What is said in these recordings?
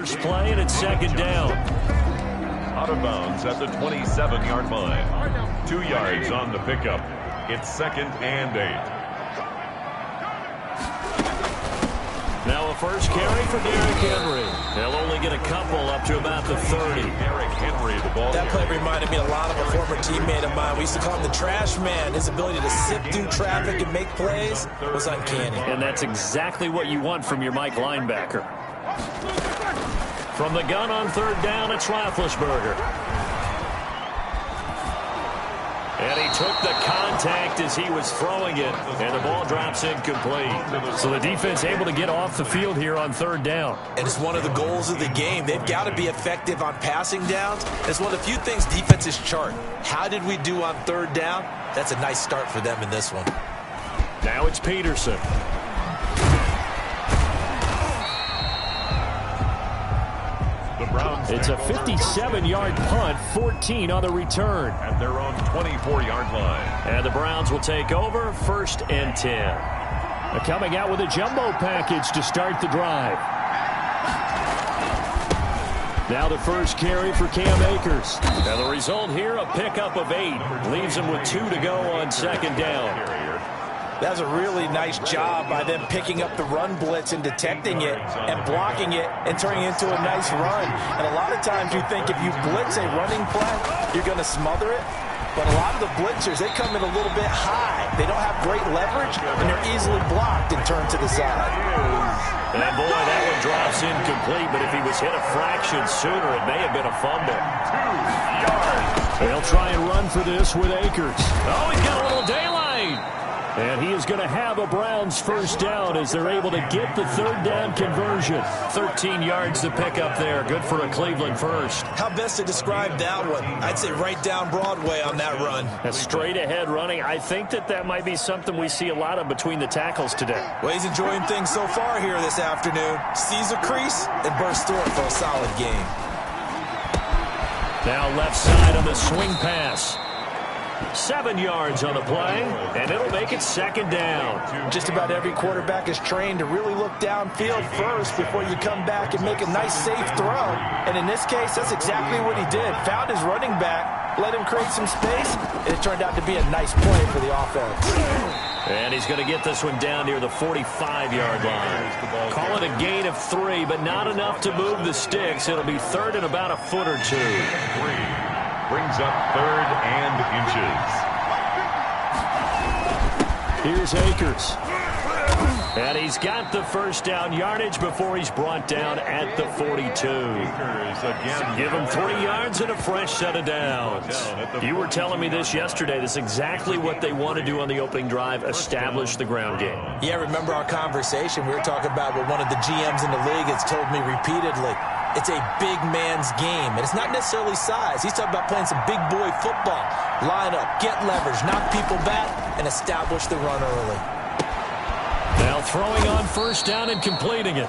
first play, and it's second down. Out of bounds at the 27-yard line. 2 yards on the pickup. It's 2nd and 8. Now a first carry for Derrick Henry. They'll only get a couple up to about the 30. Derrick Henry, the ball. That play reminded me a lot of a former teammate of mine. We used to call him the trash man. His ability to sift through traffic and make plays was uncanny. And that's exactly what you want from your Mike linebacker. From the gun on 3rd down, it's Roethlisberger. And he took the contact as he was throwing it, and the ball drops incomplete. So the defense able to get off the field here on 3rd down. And it's one of the goals of the game. They've got to be effective on passing downs. It's one of the few things defenses chart. How did we do on 3rd down? That's a nice start for them in this one. Now it's Peterson. It's a 57-yard punt, 14 on the return. At their own 24-yard line. And the Browns will take over, 1st and 10. They're coming out with a jumbo package to start the drive. Now the first carry for Cam Akers. And the result here, a pickup of 8. Leaves him with 2 to go on 2nd down. That was a really nice job by them picking up the run blitz and detecting it and blocking it and turning it into a nice run. And a lot of times you think if you blitz a running play, you're going to smother it. But a lot of the blitzers, they come in a little bit high. They don't have great leverage, and they're easily blocked and turned to the side. And boy, that one drops incomplete, but if he was hit a fraction sooner, it may have been a fumble. 2 yards. They'll try and run for this with Akers. Oh, he's got a little daylight. And he is going to have a Browns first down as they're able to get the 3rd down conversion. 13 yards to pick up there. Good for a Cleveland first. How best to describe that one? I'd say right down Broadway on that run. A straight ahead running. I think that might be something we see a lot of between the tackles today. Well, he's enjoying things so far here this afternoon. Sees a crease and bursts through it for a solid game. Now left side on the swing pass. 7 yards on the play, and it'll make it 2nd down. Just about every quarterback is trained to really look downfield first before you come back and make a nice, safe throw. And in this case, that's exactly what he did. Found his running back, let him create some space, and it turned out to be a nice play for the offense. And he's going to get this one down near the 45-yard line. Call it a gain of 3, but not enough to move the sticks. It'll be 3rd and about a foot or 2. Brings up 3rd and inches. Here's Akers. And he's got the first down yardage before he's brought down at the 42. Give him 3 yards and a fresh set of downs. You were telling me this yesterday. This is exactly what they want to do on the opening drive, establish the ground game. Yeah, remember our conversation. We were talking about what one of the GMs in the league has told me repeatedly. It's a big man's game, and it's not necessarily size. He's talking about playing some big boy football. Line up, get leverage, knock people back, and establish the run early. Now throwing on first down and completing it.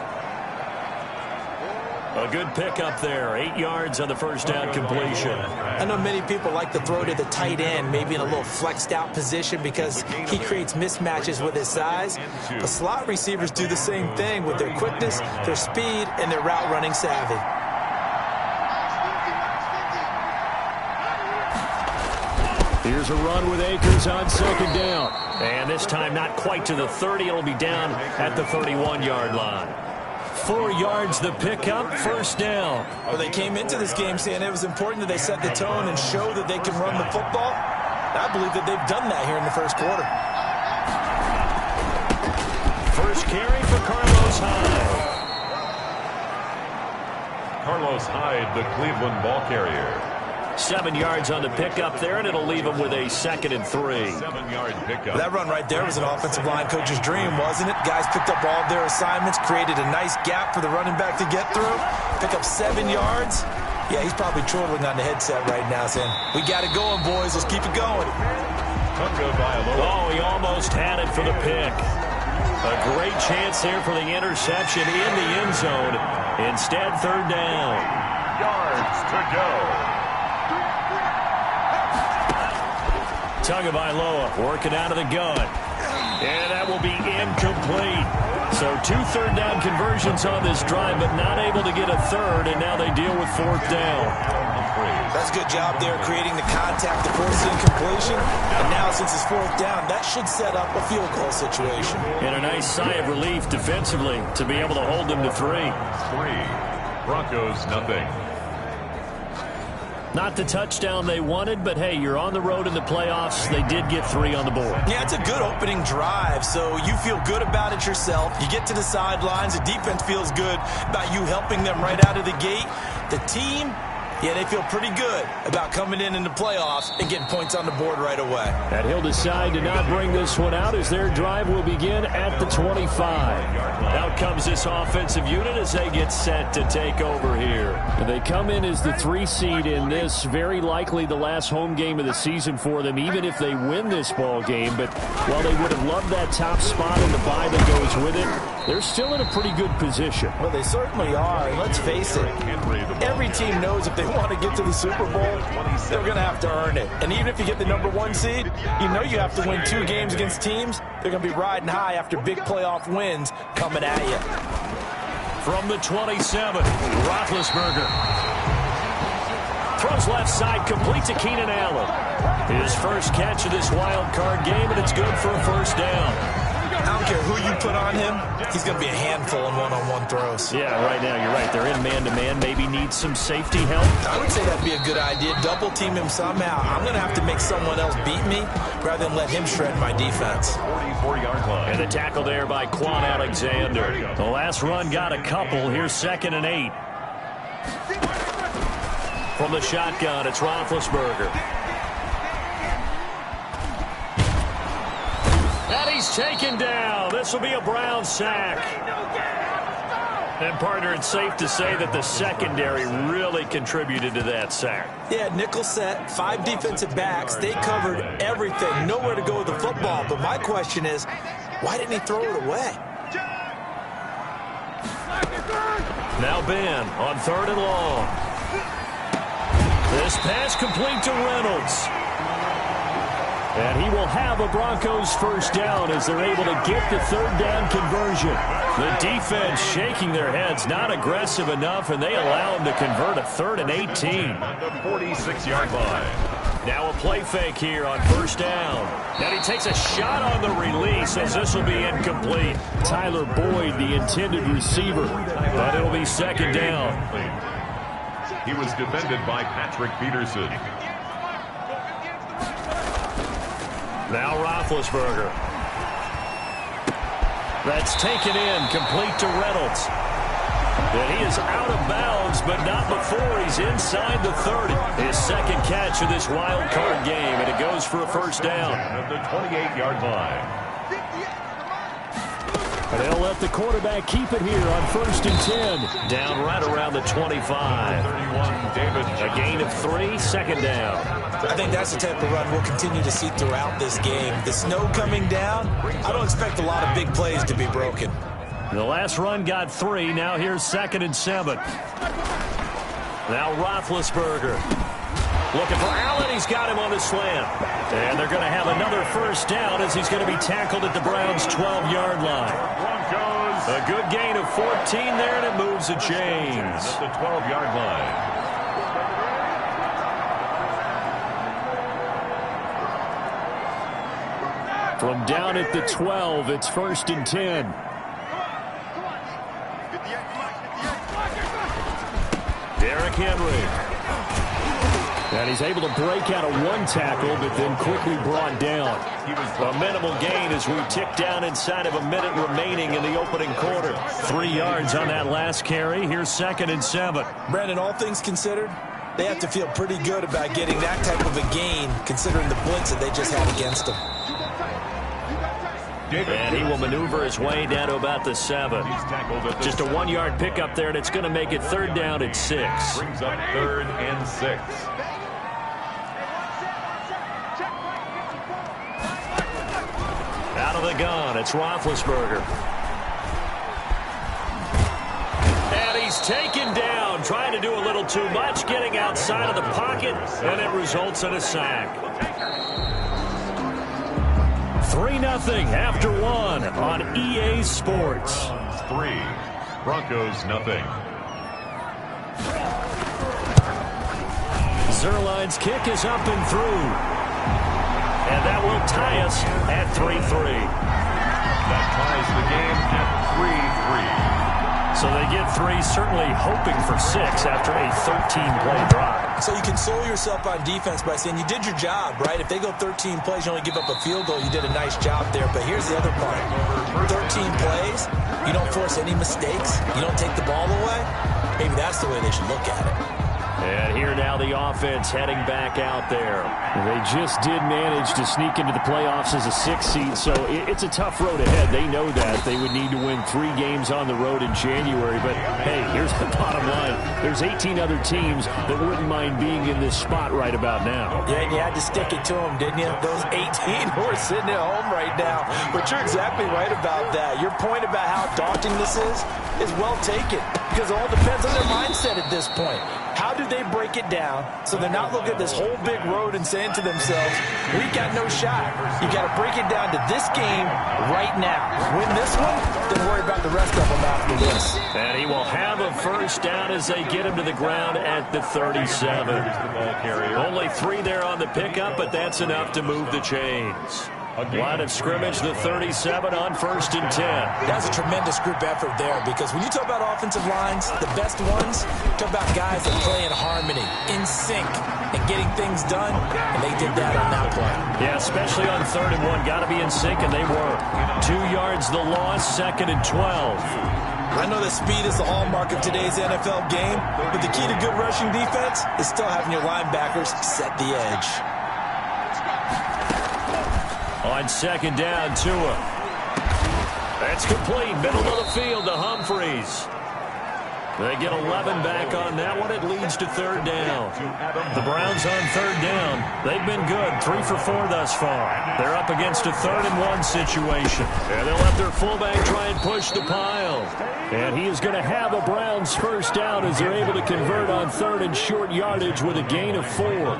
A good pickup there. 8 yards on the first down completion. I know many people like to throw to the tight end, maybe in a little flexed out position because he creates mismatches with his size. The slot receivers do the same thing with their quickness, their speed, and their route running savvy. Here's a run with Akers on 2nd down. And this time not quite to the 30. It'll be down at the 31-yard line. 4 yards the pickup, first down. Well, they came into this game saying it was important that they set the tone and show that they can run the football. I believe that they've done that here in the first quarter. First carry for Carlos Hyde. Carlos Hyde, the Cleveland ball carrier. 7 yards on the pickup there, and it'll leave him with a 2nd and 3. 7-yard pickup. That run right there was an offensive line coach's dream, wasn't it? Guys picked up all of their assignments, created a nice gap for the running back to get through, pick up 7 yards. Yeah, he's probably chortling on the headset right now saying, we got it going, boys. Let's keep it going. Oh, he almost had it for the pick. A great chance there for the interception in the end zone. Instead, 3rd down. Yards to go. Tagovailoa working out of the gun. And that will be incomplete. So So 2 third-down conversions on this drive, but not able to get a third, and now they deal with 4th down. That's a good job there creating the contact to force the incompletion. And now since it's 4th down, that should set up a field goal situation. And a nice sigh of relief defensively to be able to hold them to 3. 3. Broncos, nothing. Not the touchdown they wanted, but hey, you're on the road in the playoffs. They did get 3 on the board. Yeah, it's a good opening drive, so you feel good about it yourself. You get to the sidelines. The defense feels good about you helping them right out of the gate. The team, yeah, they feel pretty good about coming in the playoffs and getting points on the board right away. And he'll decide to not bring this one out as their drive will begin at the 25. Out comes this offensive unit as they get set to take over here. And they come in as the 3 seed in this, very likely the last home game of the season for them, even if they win this ball game. But while they would have loved that top spot and the bye that goes with it, they're still in a pretty good position. Well, they certainly are. And let's face it, every team knows if they want to get to the Super Bowl, they're going to have to earn it. And even if you get the #1 seed, you know you have to win 2 games against teams. They're going to be riding high after big playoff wins coming at you. From the 27, Roethlisberger throws left side, complete to Keenan Allen. His first catch of this wild card game, and it's good for a 1st down. I don't care who you put on him, he's going to be a handful in one-on-one throws. Yeah, right now, you're right. They're in man-to-man. Maybe needs some safety help. I would say that'd be a good idea. Double team him somehow. I'm going to have to make someone else beat me rather than let him shred my defense. 44-yard line. And the tackle there by Quan Alexander. The last run got a couple. Here's 2nd and 8. From the shotgun, it's Roethlisberger. And he's taken down. This will be a Brown sack. And, partner, it's safe to say that the secondary really contributed to that sack. Yeah, nickel set, 5 defensive backs. They covered everything. Nowhere to go with the football. But my question is, why didn't he throw it away? Now Ben on 3rd and long. This pass complete to Reynolds. And he will have a Broncos 1st down as they're able to get the 3rd down conversion. The defense shaking their heads, not aggressive enough, and they allow him to convert a 3rd and 18. The 46-yard line. Now a play fake here on 1st down. And he takes a shot on the release as this will be incomplete. Tyler Boyd, the intended receiver, but it'll be 2nd down. He was defended by Patrick Peterson. Now Roethlisberger. That's taken in, complete to Reynolds. And he is out of bounds, but not before he's inside the 30. His 2nd catch of this wild card game, and it goes for a 1st down. At the 28-yard line. And they'll let the quarterback keep it here on 1st and 10. Down right around the 25. 31, David. A gain of 3, 2nd down. I think that's the type of run we'll continue to see throughout this game. The snow coming down, I don't expect a lot of big plays to be broken. The last run got 3. Now here's 2nd and 7. Now Roethlisberger. Looking for Allen. He's got him on the slant. And they're going to have another 1st down as he's going to be tackled at the Browns' 12-yard line. A good gain of 14 there, and it moves the chains. At the 12-yard line. From down at the 12, it's 1st and 10. Derrick Henry. And he's able to break out of 1 tackle, but then quickly brought down. A minimal gain as we tick down inside of a minute remaining in the opening quarter. 3 yards on that last carry. Here's 2nd and 7. Brandon, all things considered, they have to feel pretty good about getting that type of a gain, considering the blitz that they just had against them. And he will maneuver his way down to about the 7. Just a 1-yard pickup there, and it's going to make it 3rd down at 6. Brings up 3rd and 6. Out of the gun, it's Roethlisberger. And he's taken down, trying to do a little too much, getting outside of the pocket, and it results in a sack. 3-0 after one on EA Sports. 3, Broncos nothing. Zerline's kick is up and through. And that will tie us at 3-3. That ties the game at 3-3. So they get 3, certainly hoping for 6 after a 13-play drive. So you console yourself on defense by saying you did your job, right? If they go 13 plays, you only give up a field goal, you did a nice job there. But here's the other part. 13 plays, you don't force any mistakes, you don't take the ball away. Maybe that's the way they should look at it. And here now the offense heading back out there. They just did manage to sneak into the playoffs as a 6th seed, so it's a tough road ahead. They know that. They would need to win 3 games on the road in January. But, hey, here's the bottom line. There's 18 other teams that wouldn't mind being in this spot right about now. Yeah, and you had to stick it to them, didn't you? Those 18 who are sitting at home right now. But you're exactly right about that. Your point about how daunting this is well taken, because it all depends on their mindset at this point. How do they break it down so they're not looking at this whole big road and saying to themselves, we got no shot. You got to break it down to this game right now. Win this one, then worry about the rest of them after this. And he will have a first down as they get him to the ground at the 37. Only 3 there on the pickup, but that's enough to move the chains. Line of scrimmage, the 37 on 1st and 10. That's a tremendous group effort there, because when you talk about offensive lines, the best ones, talk about guys that play in harmony, in sync, and getting things done, and they did that on that play. Yeah, especially on 3rd and 1. Got to be in sync, and they were. 2 yards the loss, 2nd and 12. I know that speed is the hallmark of today's NFL game, but the key to good rushing defense is still having your linebackers set the edge. On 2nd down, Tua. That's complete. Middle of the field to Humphreys. They get 11 back on that one. It leads to 3rd down. The Browns on 3rd down. They've been good. 3 for 4 thus far. They're up against a 3rd and 1 situation. And they'll let their fullback try and push the pile. And he is going to have a Browns first down as they're able to convert on 3rd and short yardage with a gain of 4.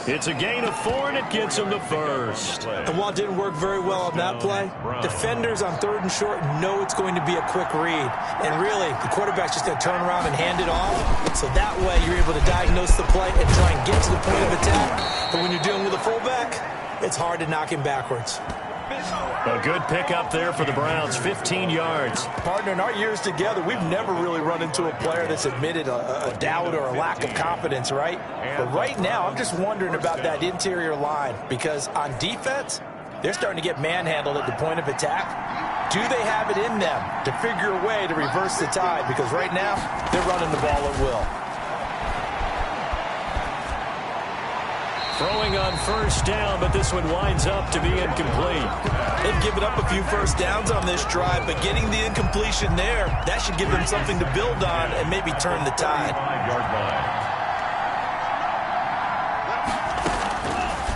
It's a gain of 4, and it gets them to first. And while it didn't work very well on that play, defenders on 3rd and short know it's going to be a quick read. And really, the quarterback's just going to turn around and hand it off. So that way, you're able to diagnose the play and try and get to the point of attack. But when you're dealing with a fullback, it's hard to knock him backwards. A good pickup there for the Browns, 15 yards. Partner, in our years together, we've never really run into a player that's admitted a doubt or a lack of confidence, right? But right now, I'm just wondering about that interior line, because on defense, they're starting to get manhandled at the point of attack. Do they have it in them to figure a way to reverse the tide? Because right now, they're running the ball at will. Throwing on 1st down, but this one winds up to be incomplete. They've given up a few first downs on this drive, but getting the incompletion there, that should give them something to build on and maybe turn the tide.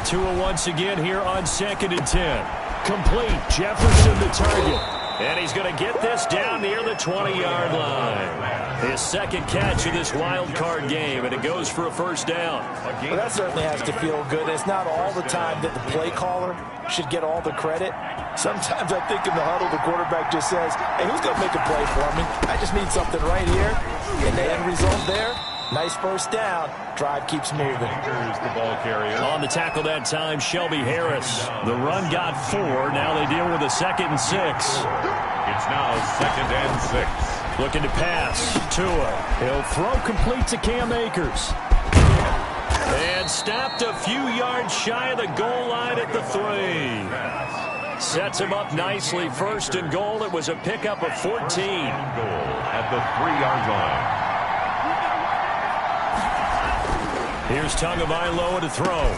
Tua once again here on 2nd and 10. Complete. Jefferson the target. And he's going to get this down near the 20-yard line. His 2nd catch of this wild card game, and it goes for a first down. Well, that certainly has to feel good. It's not all the time that the play caller should get all the credit. Sometimes I think in the huddle, the quarterback just says, hey, who's going to make a play for me? I just need something right here. And the end result there, nice first down. Drive keeps moving. Here's the ball carrier. On the tackle that time, Shelby Harris. The run got 4. Now they deal with a 2nd and 6. It's now 2nd and 6. Looking to pass. Tua. He'll throw complete to Cam Akers. And stopped a few yards shy of the goal line at the 3. Sets him up nicely. 1st and goal. It was a pickup of 14. Goal at the 3-yard line. Here's Tagovailoa to throw.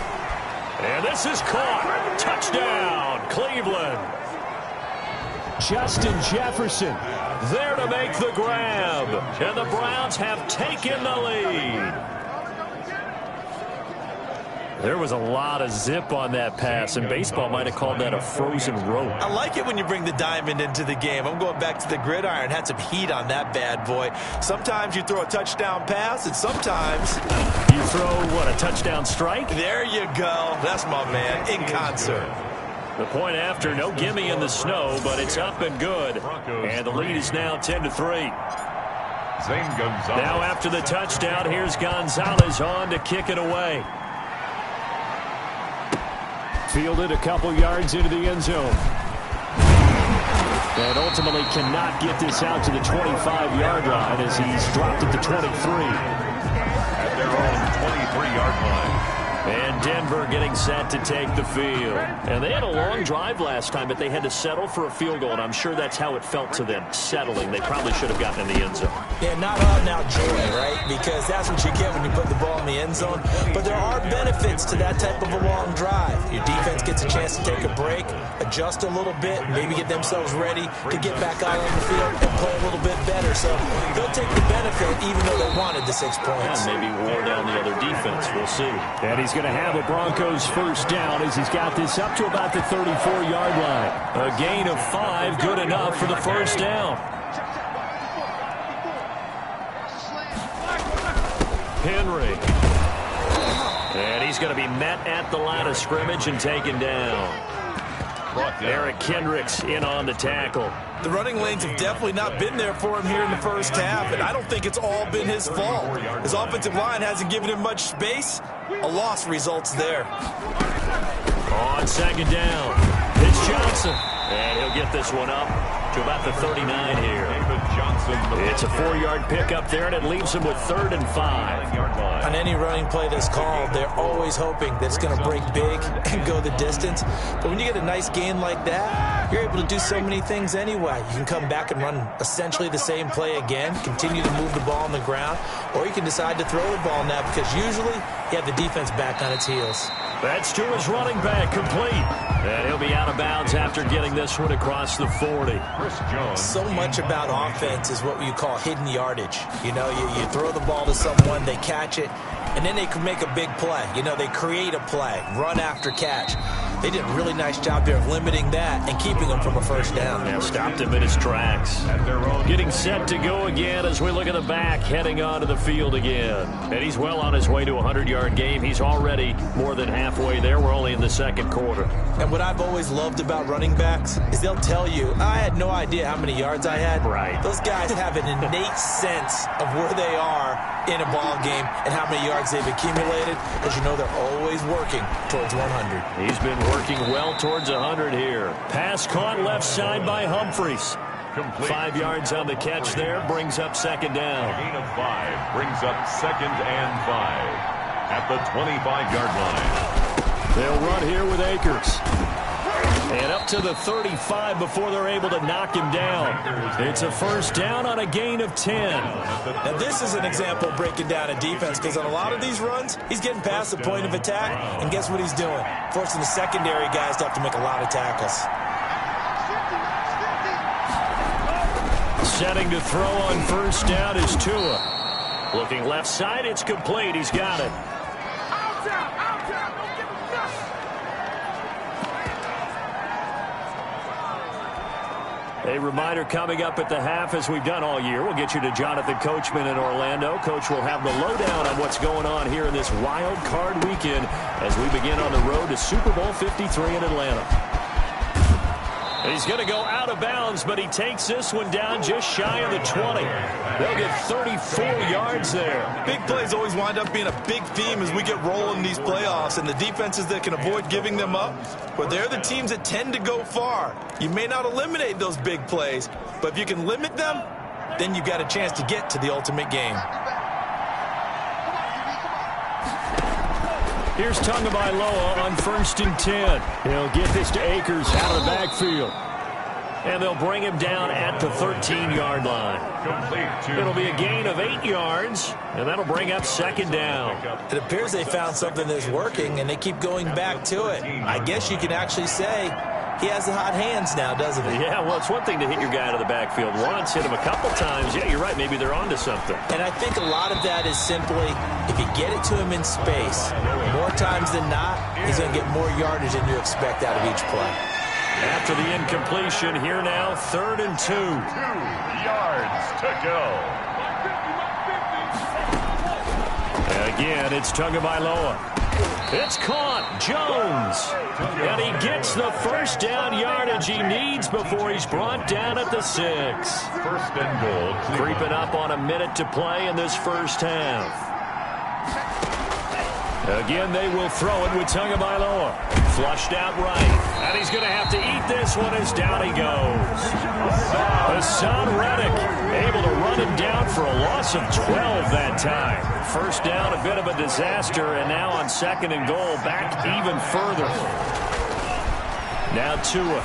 And this is caught. Touchdown, Cleveland. Justin Jefferson there to make the grab. And the Browns have taken the lead. There was a lot of zip on that pass, and baseball might have called that a frozen rope. I like it when you bring the diamond into the game. I'm going back to the gridiron. Had some heat on that bad boy. Sometimes you throw a touchdown pass, and sometimes you throw, what, a touchdown strike? There you go. That's my man, in concert. The point after, no gimme in the snow, but it's up and good. And the lead is now 10-3. Now after the touchdown, here's Gonzalez on to kick it away. Fielded a couple yards into the end zone. And ultimately cannot get this out to the 25-yard line as he's dropped at the 23. At their own 23-yard line. And Denver getting set to take the field. And they had a long drive last time, but they had to settle for a field goal, and I'm sure that's how it felt to them, settling. They probably should have gotten in the end zone. Yeah, not out now joy, right? Because that's what you get when you put the ball in the end zone. But there are benefits to that type of a long drive. Your defense gets a chance to take a break, adjust a little bit, maybe get themselves ready to get back out on the field and play a little bit better. So they'll take the benefit even though they wanted the 6 points. And maybe wore down the other defense. We'll see. And he's going to have a Broncos first down as he's got this up to about the 34-yard line. A gain of 5, good enough for the first down. Henry. And he's going to be met at the line of scrimmage and taken down. Eric Kendricks in on the tackle. The running lanes have definitely not been there for him here in the first half, and I don't think it's all been his fault. His offensive line hasn't given him much space. A loss results there. On second down, it's Johnson. And he'll get this one up to about the 39 here. It's a 4-yard pickup there, and it leaves him with 3rd and 5. On any running play that's called, they're always hoping that it's going to break big and go the distance. But when you get a nice gain like that, you're able to do so many things anyway. You can come back and run essentially the same play again, continue to move the ball on the ground, or you can decide to throw the ball now because usually you have the defense back on its heels. That's to his running back, complete. And he'll be out of bounds after getting this one across the 40. So much about offense is what you call hidden yardage. You know, you throw the ball to someone, they catch it, and then they can make a big play. You know, they create a play, run after catch. They did a really nice job there of limiting that and keeping him from a first down. Yeah, stopped him in his tracks. Getting set to go again as we look at the back, heading onto the field again. And he's well on his way to a 100-yard game. He's already more than halfway there. We're only in the second quarter. And what I've always loved about running backs is they'll tell you, I had no idea how many yards I had. Right. Those guys have an innate sense of where they are in a ball game and how many yards they've accumulated, because you know they're always working towards 100. He's been working well towards 100 here. Pass caught left side by Humphries. 5 yards on the catch there, brings up second down. Gain of 5 brings up 2nd and 5 at the 25-yard line. They'll run here with Akers. And up to the 35 before they're able to knock him down. It's a first down on a gain of 10. Now this is an example of breaking down a defense, because on a lot of these runs, he's getting past the point of attack, and guess what he's doing? Forcing the secondary guys to have to make a lot of tackles. Setting to throw on first down is Tua. Looking left side, it's complete. He's got it. A reminder coming up at the half, as we've done all year. We'll get you to Jonathan Coachman in Orlando. Coach will have the lowdown on what's going on here in this wild card weekend as we begin on the road to Super Bowl 53 in Atlanta. He's going to go out of bounds, but he takes this one down just shy of the 20. They'll get 34 yards there. Big plays always wind up being a big theme as we get rolling in these playoffs, and the defenses that can avoid giving them up, but they're the teams that tend to go far. You may not eliminate those big plays, but if you can limit them, then you've got a chance to get to the ultimate game. Here's Tagovailoa on 1st and 10. He'll get this to Akers out of the backfield. And they'll bring him down at the 13-yard line. It'll be a gain of 8 yards, and that'll bring up second down. It appears they found something that's working, and they keep going back to it. I guess you can actually say he has the hot hands now, doesn't he? Yeah, well, it's one thing to hit your guy out of the backfield once, hit him a couple times. Yeah, you're right. Maybe they're onto something. And I think a lot of that is simply, if you get it to him in space, more times than not, he's going to get more yardage than you expect out of each play. After the incompletion, here now, 3rd and 2. 2 yards to go. And again, it's Tagovailoa. It's caught. Jones. And he gets the first down yardage he needs before he's brought down at the 6. First and goal. Creeping up on a minute to play in this first half. Again, they will throw it with Tagovailoa. Flushed out right. And he's going to have to eat this one as down he goes. Hassan Reddick able to run him down for a loss of 12 that time. First down, a bit of a disaster, and now on second and goal, back even further. Now Tua.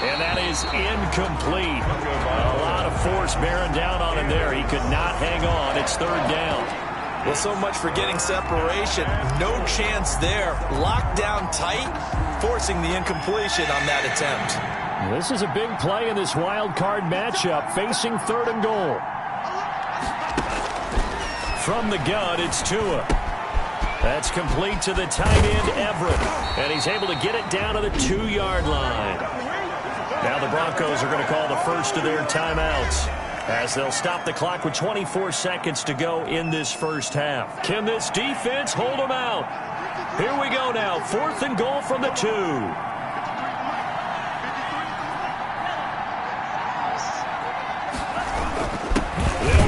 And that is incomplete. A lot of force bearing down on him there. He could not hang on. It's third down. Well, so much for getting separation. No chance there. Locked down tight, forcing the incompletion on that attempt. This is a big play in this wild card matchup, facing third and goal. From the gun, it's Tua. That's complete to the tight end, Everett. And he's able to get it down to the 2-yard line. Now the Broncos are going to call the first of their timeouts, as they'll stop the clock with 24 seconds to go in this first half. Can this defense hold them out? Here we go now. Fourth and goal from the 2. They'll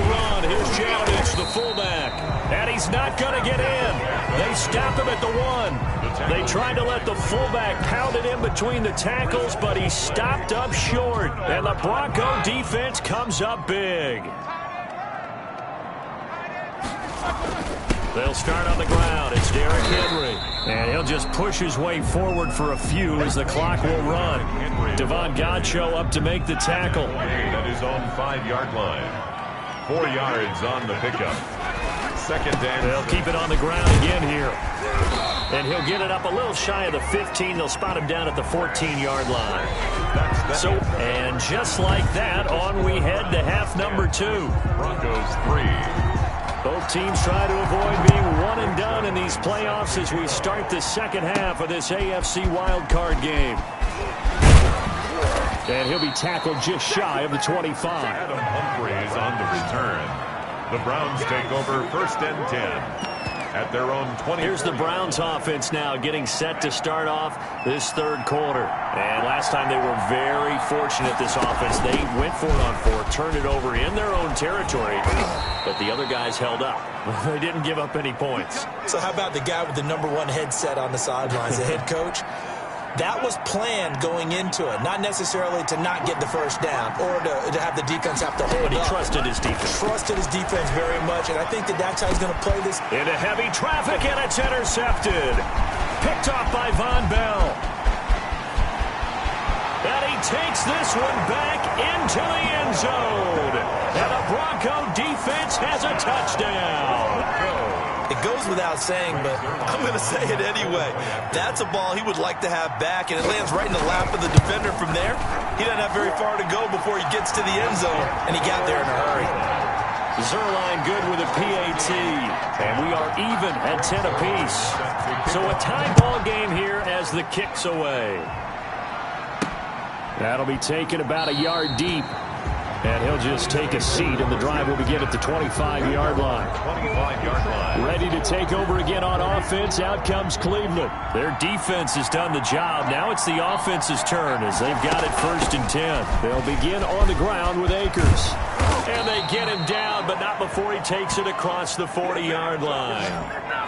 run. Here's Janovich, the fullback. And he's not going to get in. They stopped him at the 1. They tried to let the fullback pound it in between the tackles, but he stopped up short. And the Bronco defense comes up big. They'll start on the ground. It's Derrick Henry. And he'll just push his way forward for a few as the clock will run. Devon Godchaux up to make the tackle. That is on 5-yard line. 4 yards on the pickup. Second and they'll keep it on the ground again here. And he'll get it up a little shy of the 15. They'll spot him down at the 14-yard line. And just like that, on we head to half number 2. Broncos 3. Both teams try to avoid being one and done in these playoffs as we start the second half of this AFC wildcard game. And he'll be tackled just shy of the 25. Adam Humphrey is on the return. The Browns take over first and 10 at their own 20. Here's the Browns offense now getting set to start off this third quarter. And last time they were very fortunate, this offense. They went for it on 4, turned it over in their own territory, but the other guys held up. They didn't give up any points. So how about the guy with the #1 headset on the sidelines, the head coach? That was planned going into it, not necessarily to not get the first down or to have the defense have to hold up. But he trusted his defense. Trusted his defense very much, and I think that's how he's going to play this. Into heavy traffic, and it's intercepted. Picked off by Von Bell. And he takes this one back into the end zone. And the Bronco defense has a touchdown. It goes without saying, but I'm going to say it anyway. That's a ball he would like to have back, and it lands right in the lap of the defender from there. He doesn't have very far to go before he gets to the end zone, and he got there in a hurry. Zerline good with a PAT, and we are even at 10 apiece. So a tie ball game here as the kick's away. That'll be taken about a yard deep. And he'll just take a seat, and the drive will begin at the 25-yard line. 25-yard line. Ready to take over again on offense. Out comes Cleveland. Their defense has done the job. Now it's the offense's turn as they've got it first and 10. They'll begin on the ground with Akers. And they get him down, but not before he takes it across the 40-yard line.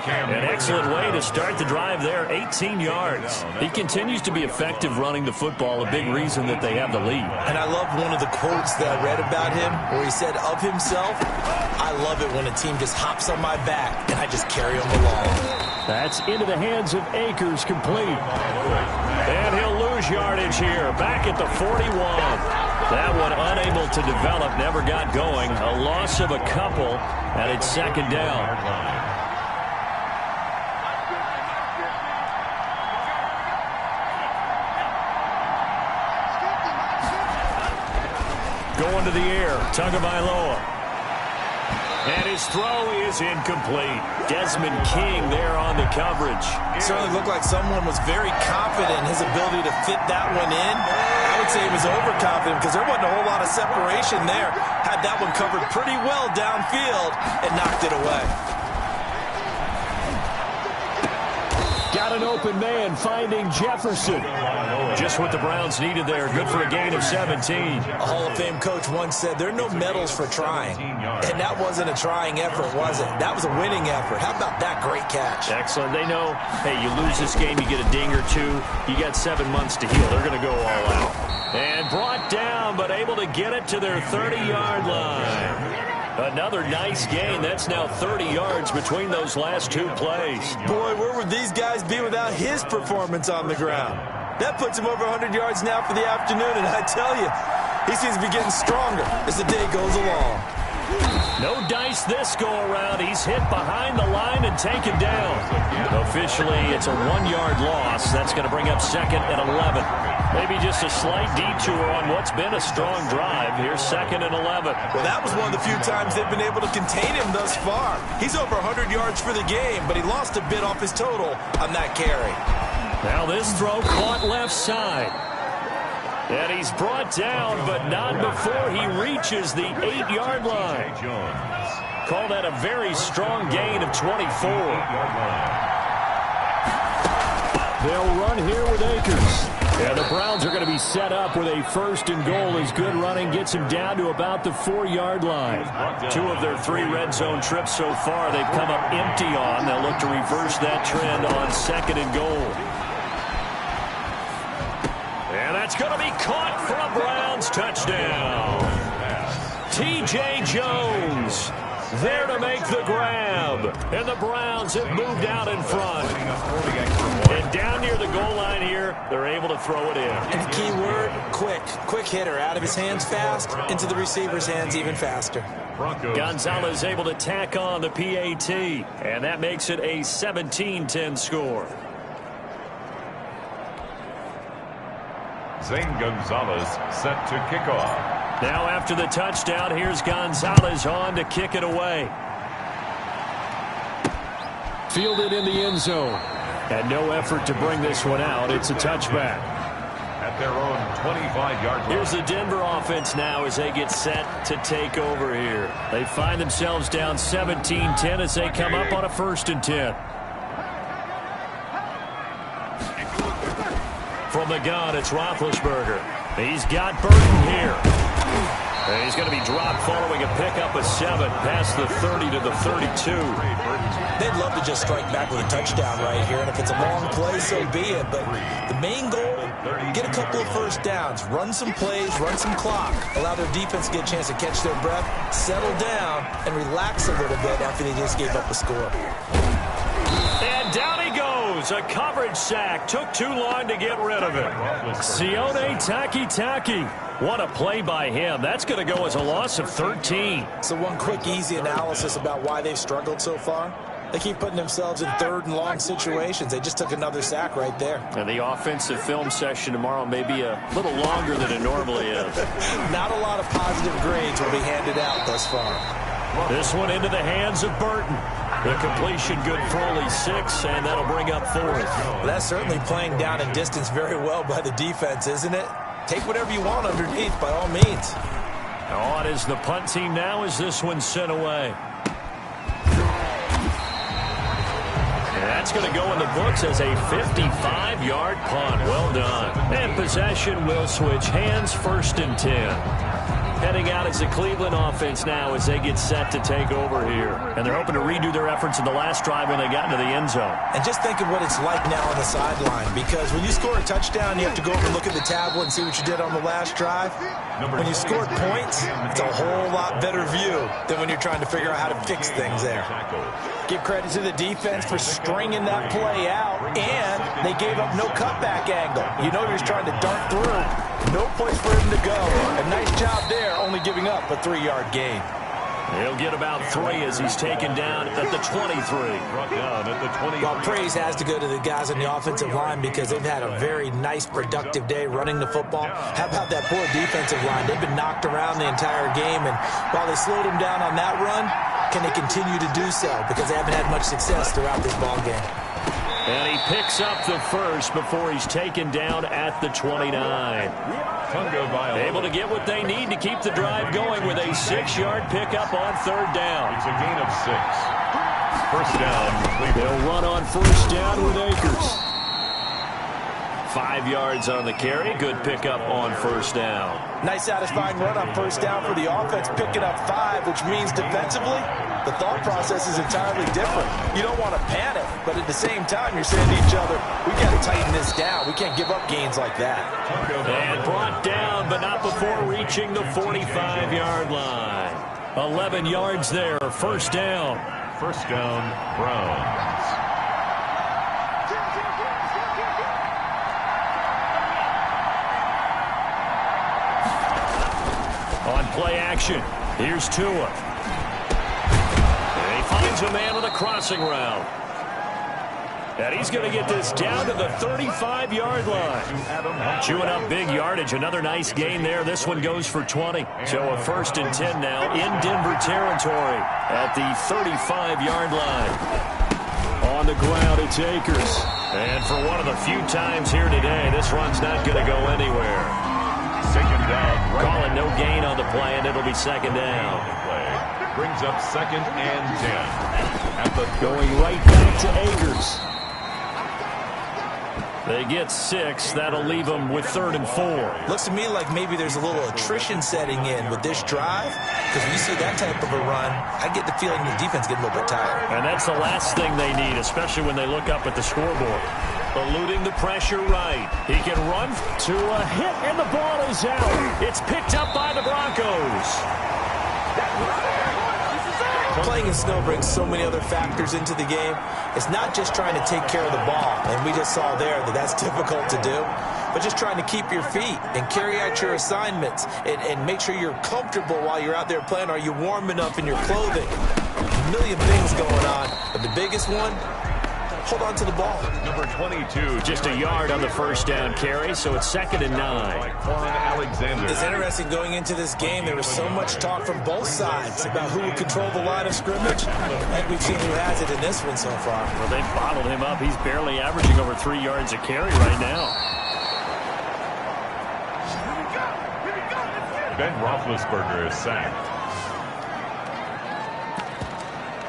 An excellent way to start the drive there, 18 yards. He continues to be effective running the football, a big reason that they have the lead. And I love one of the quotes that I read about him where he said of himself, I love it when a team just hops on my back and I just carry them along. That's into the hands of Akers, complete. And he'll lose yardage here, back at the 41. That one unable to develop, never got going. A loss of a couple, and it's second down. Going to the air, Tagovailoa. And his throw is incomplete. Desmond King there on the coverage. It certainly looked like someone was very confident in his ability to fit that one in. I would say he was overconfident because there wasn't a whole lot of separation there. Had that one covered pretty well downfield and knocked it away. Got got an open man finding Jefferson. Just what the Browns needed there. Good for a gain of 17. A Hall of Fame coach once said there are no medals for trying. And that wasn't a trying effort, was it? That was a winning effort. How about that great catch? Excellent. They know, hey, you lose this game, you get a ding or two. You got 7 months to heal. They're going to go all out. And brought down, but able to get it to their 30-yard line. Another nice gain. That's now 30 yards between those last two plays. Boy, where would these guys be without his performance on the ground? That puts him over 100 yards now for the afternoon, and I tell you, he seems to be getting stronger as the day goes along. No dice this go-around. He's hit behind the line and taken down. Officially, it's a 1-yard loss. That's going to bring up 2nd and 11. Maybe just a slight detour on what's been a strong drive. Here's 2nd and 11. Well, that was one of the few times they've been able to contain him thus far. He's over 100 yards for the game, but he lost a bit off his total on that carry. Now this throw caught left side. And he's brought down, but not before he reaches the 8-yard line. Call that a very strong gain of 24. They'll run here with Akers. And the Browns are going to be set up with a 1st and goal as good running gets him down to about the 4-yard line. 2 of their 3 red zone trips so far they've come up empty on. They'll look to reverse that trend on 2nd and goal. And that's going to be caught for a Browns touchdown. T.J. Jones there to make the grab. And the Browns have moved out in front. And down near the goal line here, they're able to throw it in. And the key word, quick. Quick hitter. Out of his hands fast, into the receiver's hands even faster. Gonzalez able to tack on the PAT. And that makes it a 17-10 score. Zane Gonzalez set to kick off. Now after the touchdown, here's Gonzalez on to kick it away. Fielded in the end zone. And no effort to bring this one out. It's a touchback. At their own 25-yard line. Here's the Denver offense now as they get set to take over here. They find themselves down 17-10 as they come up on a 1st and 10. From the gun, it's Roethlisberger. He's got Burton here. And he's going to be dropped following a pickup of 7 past the 30 to the 32. They'd love to just strike back with a touchdown right here, and if it's a long play, so be it. But the main goal, get a couple of 1st downs, run some plays, run some clock, allow their defense to get a chance to catch their breath, settle down, and relax a little bit after they just gave up a score. And down he goes. A coverage sack. Took too long to get rid of it. Sione Takitaki. What a play by him. That's going to go as a loss of 13. So one quick, easy analysis about why they've struggled so far. They keep putting themselves in 3rd and long situations. They just took another sack right there. And the offensive film session tomorrow may be a little longer than it normally is. Not a lot of positive grades will be handed out thus far. This one into the hands of Burton. The completion good for only 6, and that'll bring up 4th. Well, that's certainly playing down in distance very well by the defense, isn't it? Take whatever you want underneath, by all means. On is the punt team now as this one's sent away. And that's going to go in the books as a 55-yard punt. Well done. And possession will switch hands, 1st and 10. Heading out is the Cleveland offense now as they get set to take over here. And they're hoping to redo their efforts in the last drive when they got into the end zone. And just think of what it's like now on the sideline, because when you score a touchdown, you have to go over and look at the tablet and see what you did on the last drive. When you scored points, it's a whole lot better view than when you're trying to figure out how to fix things there. Give credit to the defense for stringing that play out, and they gave up no cutback angle. You know he was trying to dart through. No place for him to go. A nice job there, only giving up a 3-yard gain. He'll get about 3 as he's taken down at the 23. Brought down at the 20. Well, praise has to go to the guys on the offensive line because they've had a very nice, productive day running the football. How about that poor defensive line? They've been knocked around the entire game, and while they slowed them down on that run, can they continue to do so? Because they haven't had much success throughout this ball game. And he picks up the 1st before he's taken down at the 29. Able to get what they need to keep the drive going with a 6-yard pickup on 3rd down. It's a gain of 6. First down, Cleveland. They'll run on first down with Akers. 5 yards on the carry. Good pickup on first down. Nice satisfying run on first down for the offense, picking up 5, which means defensively, the thought process is entirely different. You don't want to panic, but at the same time, you're saying to each other, we got to tighten this down. We can't give up gains like that. And brought down, but not before reaching the 45-yard line. 11 yards there, first down. First down, Browns. On play action, here's Tua. And he finds a man on the crossing route. And he's going to get this down to the 35-yard line. Chewing up big yardage. Another nice gain there. This one goes for 20. So a 1st and 10 now in Denver territory at the 35-yard line. On the ground, it's Akers. And for one of the few times here today, this run's not going to go anywhere. Second down. Calling no gain on the play, and it'll be second down. Brings up 2nd and 10. At the Going right back to Akers. They get 6. That'll leave them with 3rd and 4. Looks to me like maybe there's a little attrition setting in with this drive, because when you see that type of a run, I get the feeling the defense getting a little bit tired. And that's the last thing they need, especially when they look up at the scoreboard. Eluding the pressure right. He can run To a hit, and the ball is out. It's picked up by the Broncos. Playing in snow brings so many other factors into the game. It's not just trying to take care of the ball, and we just saw there that that's difficult to do, but just trying to keep your feet and carry out your assignments and make sure you're comfortable while you're out there playing. Are you warm enough in your clothing? A million things going on, but the biggest one, hold on to the ball. number 22. Just a yard on the first down carry, so it's 2nd and 9. Alexander. It's interesting going into this game. There was so much talk from both sides about who would control the line of scrimmage. And we've seen who has it in this one so far. Well, they've bottled him up. He's barely averaging over 3 yards a carry right now. Ben Roethlisberger is sacked.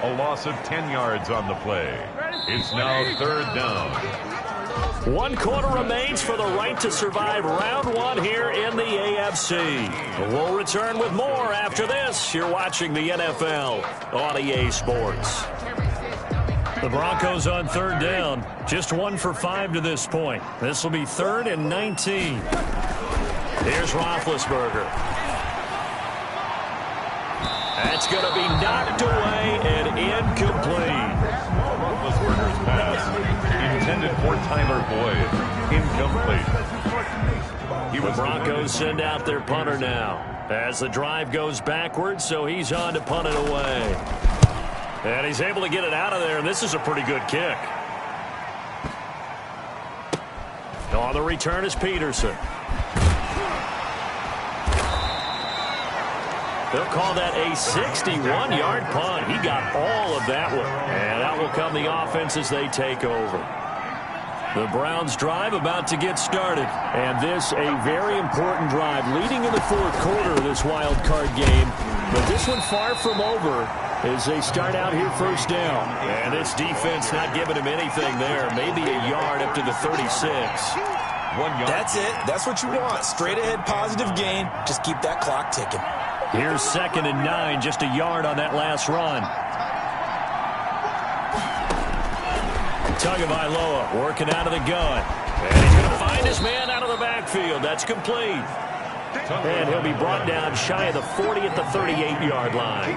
A loss of 10 yards on the play. It's now 3rd down. 1 quarter remains for the right to survive round 1 here in the AFC. We'll return with more after this. You're watching the NFL on EA Sports. The Broncos on 3rd down. Just 1 for 5 to this point. This will be 3rd and 19. Here's Roethlisberger. That's going to be knocked away and incomplete. Roethlisberger's pass intended for Tyler Boyd. Incomplete. The Broncos send out their punter now as the drive goes backwards, so he's on to punt it away. And he's able to get it out of there, and this is a pretty good kick. On the return is Peterson. They'll call that a 61-yard punt. He got all of that one. And out will come the offense as they take over. The Browns drive about to get started. And this a very important drive leading in the 4th quarter of this wild card game. But this one far from over as they start out here first down. And this defense not giving him anything there. Maybe a yard up to the 36. 1 yard. That's it. That's what you want. Straight ahead positive gain. Just keep that clock ticking. Here's 2nd and 9, just a yard on that last run. Tagovailoa working out of the gun. And he's going to find his man out of the backfield. That's complete. And he'll be brought down shy of the 40 at the 38-yard line.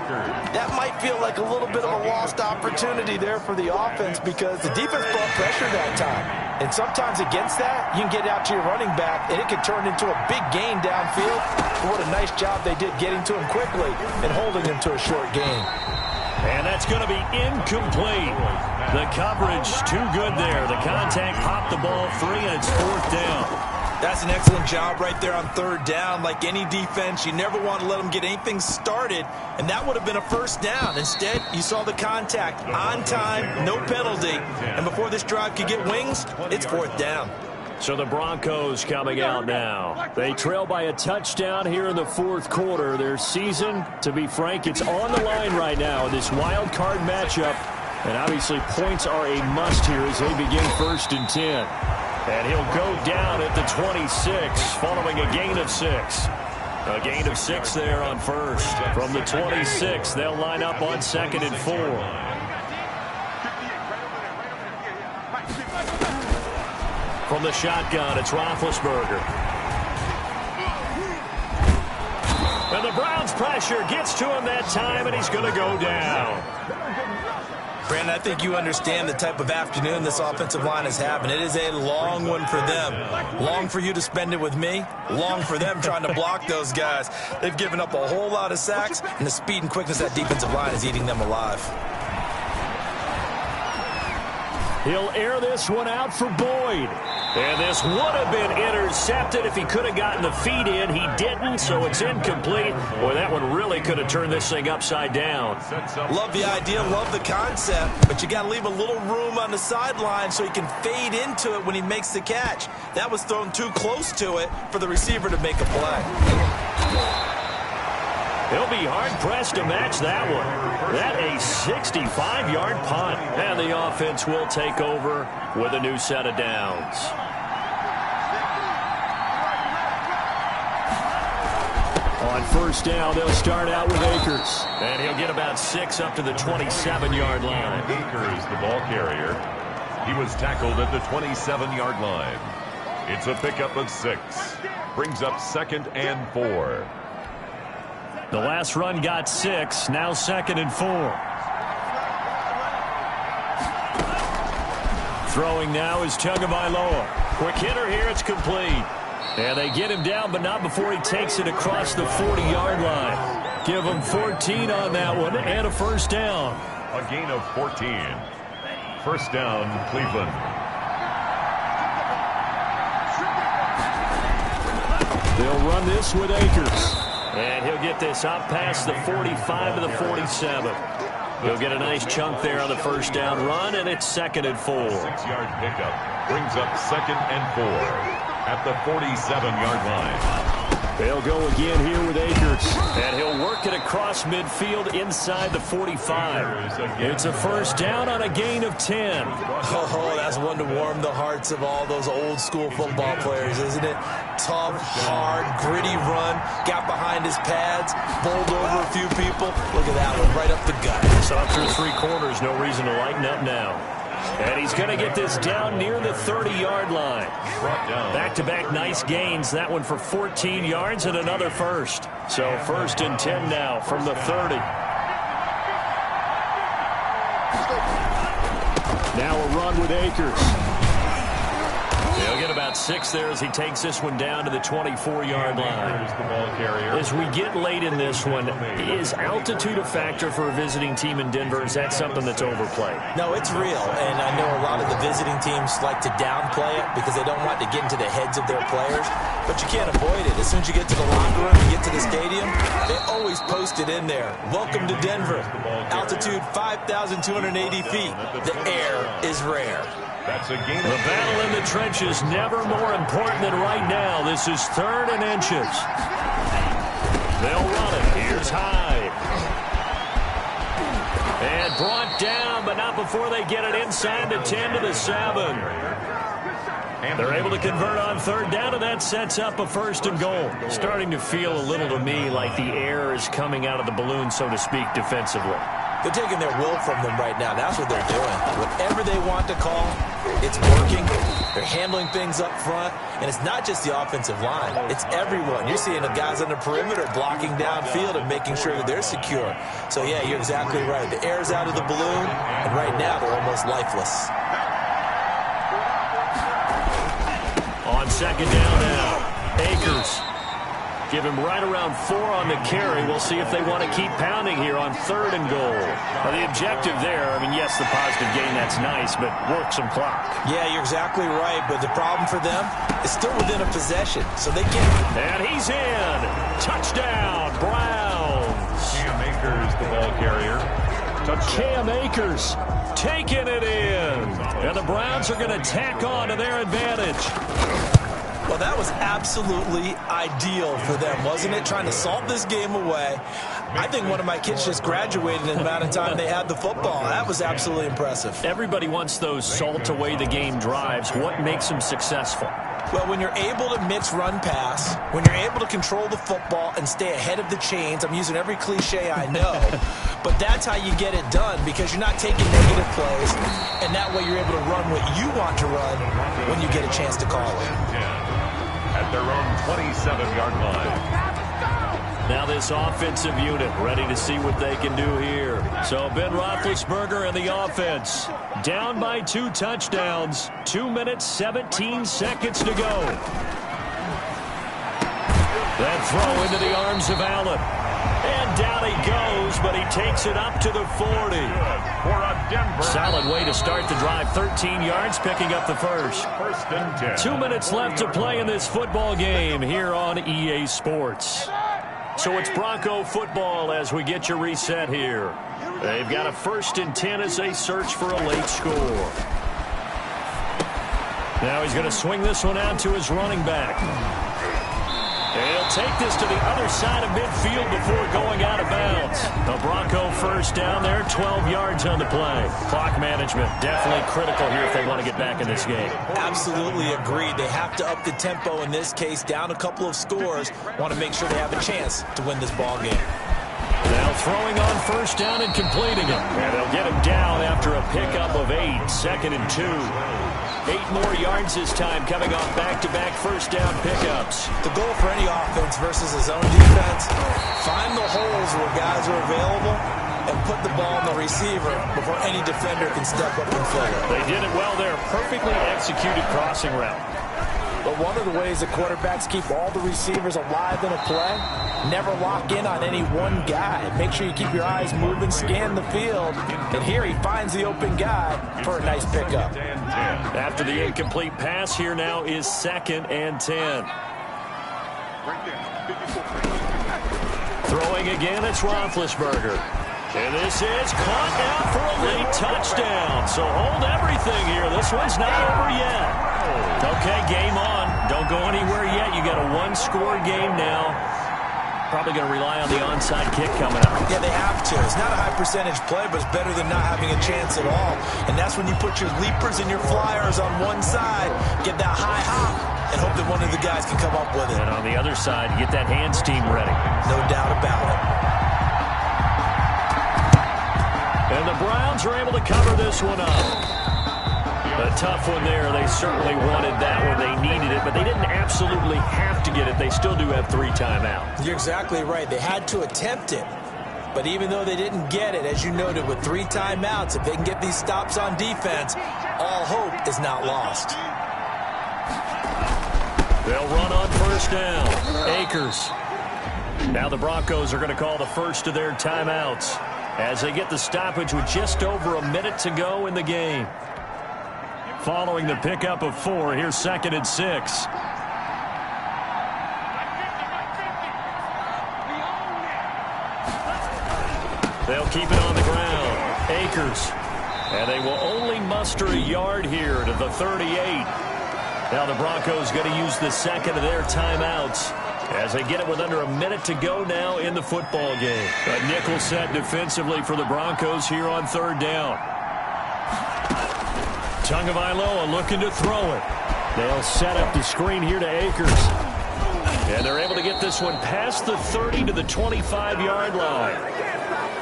That might feel like a little bit of a lost opportunity there for the offense because the defense brought pressure that time. And sometimes against that, you can get out to your running back, and it can turn into a big gain downfield. What a nice job they did getting to him quickly and holding him to a short gain. And that's going to be incomplete. The coverage too good there. The contact popped the ball free, and it's 4th down. That's an excellent job right there on 3rd down. Like any defense, you never want to let them get anything started, and that would have been a first down. Instead, you saw the contact on time, no penalty, and before this drive could get wings, it's 4th down. So the Broncos coming out now. They trail by a touchdown here in the 4th quarter. Their season, to be frank, it's on the line right now in this wild card matchup And obviously points are a must here as they begin 1st and 10. And he'll go down at the 26 following a gain of 6. A gain of 6 there on 1st. From the 26, they'll line up on 2nd and 4. From the shotgun, it's Roethlisberger. And the Browns' pressure gets to him that time, and he's going to go down. Brandon, I think you understand the type of afternoon this offensive line is having. It is a long one for them. Long for you to spend it with me. Long for them trying to block those guys. They've given up a whole lot of sacks, and the speed and quickness of that defensive line is eating them alive. He'll air this one out for Boyd. And this would have been intercepted if he could have gotten the feet in. He didn't, so it's incomplete. Boy, that one really could have turned this thing upside down. Love the idea, love the concept, but you got to leave a little room on the sideline so he can fade into it when he makes the catch. That was thrown too close to it for the receiver to make a play. He'll be hard-pressed to match that one. That a 65-yard punt. And the offense will take over with a new set of downs. On 1st down, they'll start out with Akers. And he'll get about 6 up to the 27-yard line. Akers, the ball carrier. He was tackled at the 27-yard line. It's a pickup of 6. Brings up 2nd and 4. The last run got 6, now 2nd and 4. Throwing now is Tagovailoa. Quick hitter here, it's complete. And they get him down, but not before he takes it across the 40-yard line. Give him 14 on that one and a 1st down. A gain of 14. 1st down, Cleveland. They'll run this with Akers. And he'll get this up past the 45 to the 47. He'll get a nice chunk there on the 1st down run, and it's 2nd and 4. 6-yard pickup brings up 2nd and 4 at the 47-yard line. They'll go again here with Akers. And he'll work it across midfield inside the 45. It's a 1st down on a gain of 10. Oh, that's one to warm the hearts of all those old-school football players, isn't it? Tough, hard, gritty run. Got behind his pads, bowled over a few people. Look at that one, right up the gut. So through 3 quarters, no reason to lighten up now. And he's going to get this down near the 30-yard line. Back-to-back nice gains. That one for 14 yards and another 1st. So 1st and 10 now from the 30. Now a run with Akers. He'll get about 6 there as he takes this one down to the 24-yard line. The ball carrier. As we get late in this one, is altitude a factor for a visiting team in Denver? Is that something that's overplayed? No, it's real, and I know a lot of the visiting teams like to downplay it because they don't want to get into the heads of their players, but you can't avoid it. As soon as you get to the locker room, you get to the stadium, they always post it in there. Welcome to Denver. Altitude 5,280 feet. The air is rare. That's a gain. The battle in the trenches never more important than right now. This is 3rd and inches. They'll run it. Here's Hyde. And brought down, but not before they get it inside the 10 to the 7. They're able to convert on 3rd down, and that sets up a 1st and goal. Starting to feel a little to me like the air is coming out of the balloon, so to speak, defensively. They're taking their will from them right now. That's what they're doing. Whatever they want to call, it's working. They're handling things up front. And it's not just the offensive line. It's everyone. You're seeing the guys on the perimeter blocking downfield and making sure that they're secure. So, yeah, you're exactly right. The air's out of the balloon, and right now they're almost lifeless. On 2nd down now, Akers. Give him right around 4 on the carry. We'll see if they want to keep pounding here on 3rd and goal. Well, the objective there, I mean, yes, the positive gain, that's nice, but work some clock. Yeah, you're exactly right, but the problem for them is still within a possession, so they can't. And he's in. Touchdown, Browns. Cam Akers, the ball carrier. Cam Akers taking it in. And the Browns are going to tack on to their advantage. Well, that was absolutely ideal for them, wasn't it? Trying to salt this game away. I think one of my kids just graduated in the amount of time they had the football. That was absolutely impressive. Everybody wants those salt away the game drives. What makes them successful? Well, when you're able to mix run pass, when you're able to control the football and stay ahead of the chains, I'm using every cliche I know, but that's how you get it done, because you're not taking negative plays, and that way you're able to run what you want to run when you get a chance to call it. At their own 27-yard line. Now this offensive unit ready to see what they can do here. So Ben Roethlisberger and the offense down by 2 touchdowns. 2 minutes, 17 seconds to go. That throw into the arms of Allen. And down he goes, but he takes it up to the 40. Solid way to start the drive. 13 yards, picking up the first. 2 minutes left to play in this football game here on EA Sports. So it's Bronco football as we get you reset here. They've got a 1st and 10 as they search for a late score. Now he's going to swing this one out to his running back. He'll take this to the other side of midfield before going out of bounds. A Bronco first down there, 12 yards on the play. Clock management definitely critical here if they want to get back in this game. Absolutely agreed. They have to up the tempo in this case, down a couple of scores. Want to make sure they have a chance to win this ball game. Now throwing on first down and completing it. And they'll get him down after a pickup of 8, 2nd and 2. 8 more yards this time, coming off back-to-back first down pickups. The goal for any offense versus a zone defense, find the holes where guys are available and put the ball in the receiver before any defender can step up and fill it. They did it well there. Perfectly executed crossing route. But one of the ways that quarterbacks keep all the receivers alive in a play, never lock in on any one guy. Make sure you keep your eyes moving, scan the field. And here he finds the open guy for a nice pickup. After the incomplete pass, here now is 2nd and 10. Throwing again, it's Roethlisberger. And this is caught out for a late touchdown. So hold everything here. This one's not over yet. Okay, game on. Don't go anywhere yet. You got a 1-score game now. Probably going to rely on the onside kick coming up. Yeah, they have to. It's not a high percentage play, but it's better than not having a chance at all. And that's when you put your leapers and your flyers on one side, get that high hop, and hope that one of the guys can come up with it. And on the other side, get that hands team ready. No doubt about it. And the Browns are able to cover this one up. A tough one there. They certainly wanted that one. They needed it, but they didn't absolutely have to get it. They still do have 3 timeouts. You're exactly right. They had to attempt it. But even though they didn't get it, as you noted, with 3 timeouts, if they can get these stops on defense, all hope is not lost. They'll run on first down. Akers. Now the Broncos are going to call the first of their timeouts as they get the stoppage with just over a minute to go in the game. Following the pickup of 4, here's 2nd and 6. They'll keep it on the ground. Akers. And they will only muster a yard here to the 38. Now the Broncos going to use the 2nd of their timeouts as they get it with under a minute to go now in the football game. A nickel set defensively for the Broncos here on 3rd down. Tagovailoa looking to throw it. They'll set up the screen here to Akers. And they're able to get this one past the 30 to the 25-yard line.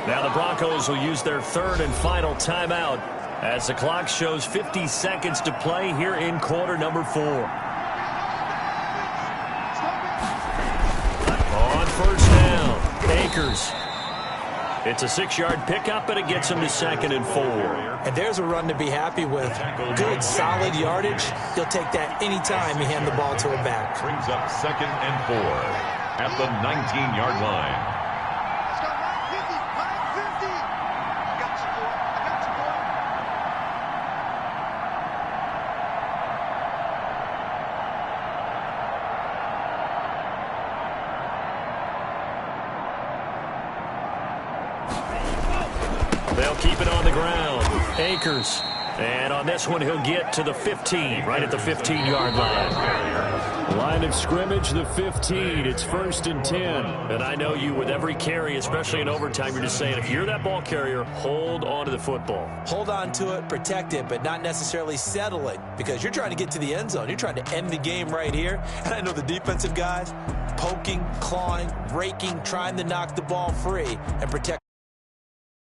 Now the Broncos will use their 3rd and final timeout as the clock shows 50 seconds to play here in quarter number 4. On first down, Akers. It's a 6-yard pickup, but it gets him to 2nd and 4. And there's a run to be happy with. Good, solid yardage. He'll take that anytime you hand the ball to a back. Brings up 2nd and 4 at the 19-yard line. They'll keep it on the ground. Akers. And on this one, he'll get to the 15, right at the 15-yard line. Line line of scrimmage, the 15. It's 1st and 10. And I know you, with every carry, especially in overtime, you're just saying, if you're that ball carrier, hold on to the football. Hold on to it, protect it, but not necessarily settle it, because you're trying to get to the end zone. You're trying to end the game right here. And I know the defensive guys poking, clawing, raking, trying to knock the ball free and protect